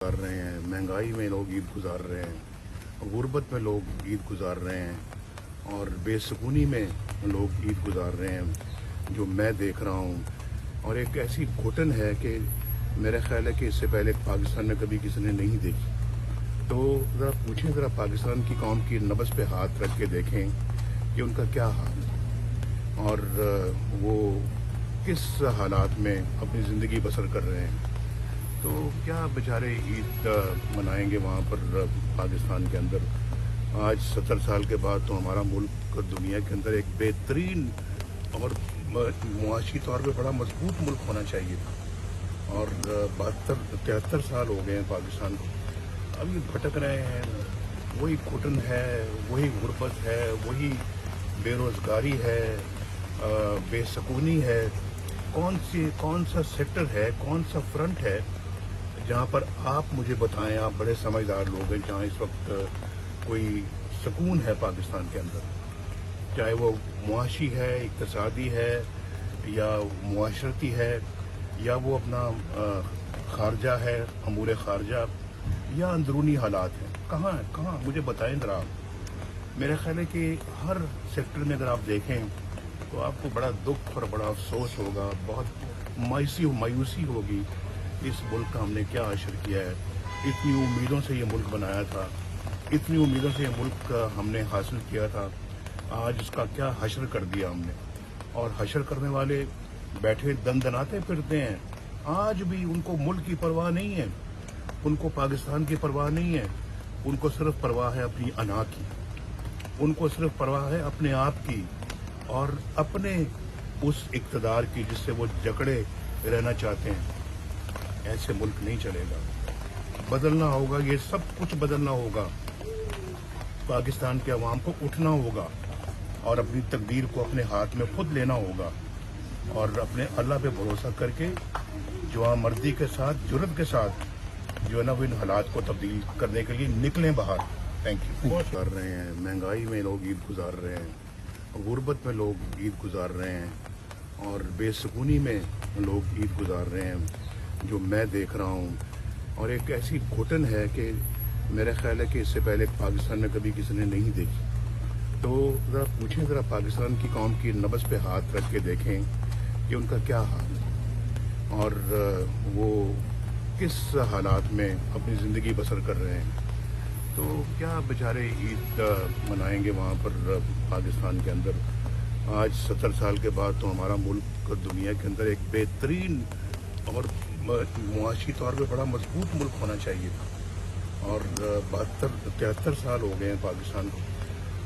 गुजार रहे हैं, महंगाई में लोग ईद गुजार रहे हैं, गुर्बत में लोग ईद गुजार रहे हैं और बेसुकूनी में लोग ईद गुजार रहे हैं जो मैं देख रहा हूँ। और एक ऐसी घुटन है कि मेरा ख्याल है कि इससे पहले पाकिस्तान में कभी किसी ने नहीं देखी। तो ज़रा पूछें, ज़रा पाकिस्तान की कौम की नब्ज़ पे हाथ रख के देखें कि उनका क्या हाल है और वो किस हालात में अपनी ज़िंदगी बसर कर रहे हैं। तो क्या बेचारे ईद मनाएंगे वहाँ पर पाकिस्तान के अंदर। आज 70 साल के बाद तो हमारा मुल्क दुनिया के अंदर एक बेहतरीन और मुआशी तौर पे बड़ा मजबूत मुल्क होना चाहिए था। और 73 साल हो गए हैं पाकिस्तान को, अब ये भटक रहे हैं। वही घुटन है, वही गुर्बत है, वही बेरोज़गारी है, बेसुकूनी है। कौन सा सेक्टर है, कौन सा फ्रंट है जहाँ पर आप मुझे बताएं, आप बड़े समझदार लोग हैं, जहाँ इस वक्त कोई सुकून है पाकिस्तान के अंदर, चाहे वो मुआशी है, इक़्तिसादी है या मुआशरती है या वो अपना खारजा है, अमूर खारजा या अंदरूनी हालात हैं। कहाँ मुझे बताएं ज़रा। मेरा ख्याल है कि हर सेक्टर में अगर आप देखें तो आपको बड़ा दुख और बड़ा अफसोस होगा, बहुत मायूसी होगी। इस मुल्क का हमने क्या हशर किया है। इतनी उम्मीदों से ये मुल्क बनाया था, इतनी उम्मीदों से ये मुल्क हमने हासिल किया था, आज उसका क्या हशर कर दिया हमने। और हशर करने वाले बैठे दंदनाते फिरते हैं। आज भी उनको मुल्क की परवाह नहीं है, उनको पाकिस्तान की परवाह नहीं है, उनको सिर्फ परवाह है अपनी अना की, उनको सिर्फ परवाह है अपने आप की और अपने उस इक़्तिदार की जिससे वो जकड़े रहना चाहते हैं। ऐसे मुल्क नहीं चलेगा, बदलना होगा, ये सब कुछ बदलना होगा। पाकिस्तान के अवाम को उठना होगा और अपनी तकदीर को अपने हाथ में खुद लेना होगा और अपने अल्लाह पे भरोसा करके जो मर्दी के साथ, जुर्रत के साथ जो है ना वो इन हालात को तब्दील करने के लिए निकलें बाहर। Thank you. गुजार रहे हैं, महंगाई में लोग ईद गुजार रहे हैं, गुर्बत में लोग ईद गुजार रहे हैं और बेसुकूनी में लोग ईद गुजार रहे हैं जो मैं देख रहा हूँ। और एक ऐसी घुटन है कि मेरा ख्याल है कि इससे पहले पाकिस्तान में कभी किसी ने नहीं देखी। तो ज़रा पूछें, ज़रा पाकिस्तान की कौम की नब्ज़ पे हाथ रख के देखें कि उनका क्या हाल है और वो किस हालात में अपनी ज़िंदगी बसर कर रहे हैं। तो क्या बेचारे ईद मनाएंगे वहाँ पर पाकिस्तान के अंदर। आज 70 साल के बाद तो हमारा मुल्क दुनिया के अंदर एक बेहतरीन और मुआशी तौर पे बड़ा मजबूत मुल्क होना चाहिए था। और 73 साल हो गए हैं पाकिस्तान को,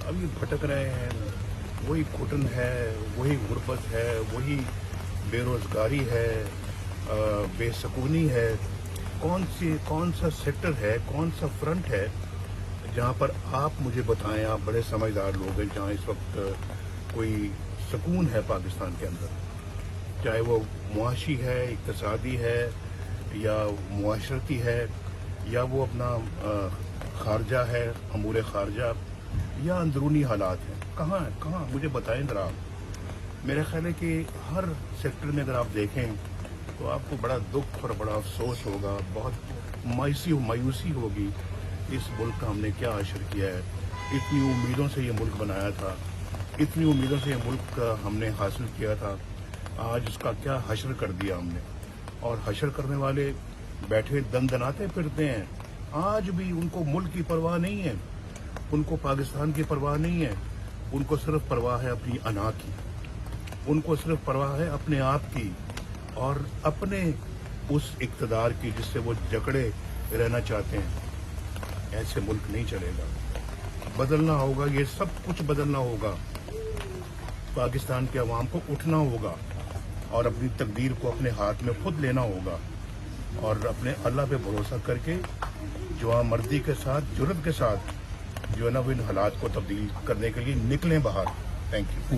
अब ये भटक रहे हैं। वही घुटन है, वही गुर्बत है, वही बेरोज़गारी है, बेसुकूनी है। कौन सा सेक्टर है, कौन सा फ्रंट है जहाँ पर आप मुझे बताएं, आप बड़े समझदार लोग हैं, जहाँ इस वक्त कोई सुकून है पाकिस्तान के अंदर, चाहे वो मुआशी है, इक़्तिसादी है या मुआशरती है या वो अपना खारजा है, अमूर खारजा या अंदरूनी हालात हैं। कहाँ मुझे बताएं ज़रा। मेरा ख्याल है कि हर सेक्टर में अगर आप देखें तो आपको बड़ा दुख और बड़ा अफसोस होगा, बहुत मायूसी होगी। इस मुल्क का हमने क्या हशर किया है। इतनी उम्मीदों से ये मुल्क बनाया था, इतनी उम्मीदों से ये मुल्क हमने हासिल किया था, आज उसका क्या हशर कर दिया हमने। और हशर करने वाले बैठे दंदनाते फिरते हैं। आज भी उनको मुल्क की परवाह नहीं है, उनको पाकिस्तान की परवाह नहीं है, उनको सिर्फ परवाह है अपनी अना की, उनको सिर्फ परवाह है अपने आप की और अपने उस इक़्तिदार की जिससे वो जकड़े रहना चाहते हैं। ऐसे मुल्क नहीं चलेगा, बदलना होगा, ये सब कुछ बदलना होगा। पाकिस्तान के अवाम को उठना होगा और अपनी तकदीर को अपने हाथ में खुद लेना होगा और अपने अल्लाह पे भरोसा करके जो मर्दी के साथ, जुर्रत के साथ जो है ना वो इन हालात को तब्दील करने के लिए निकलें बाहर। Thank you.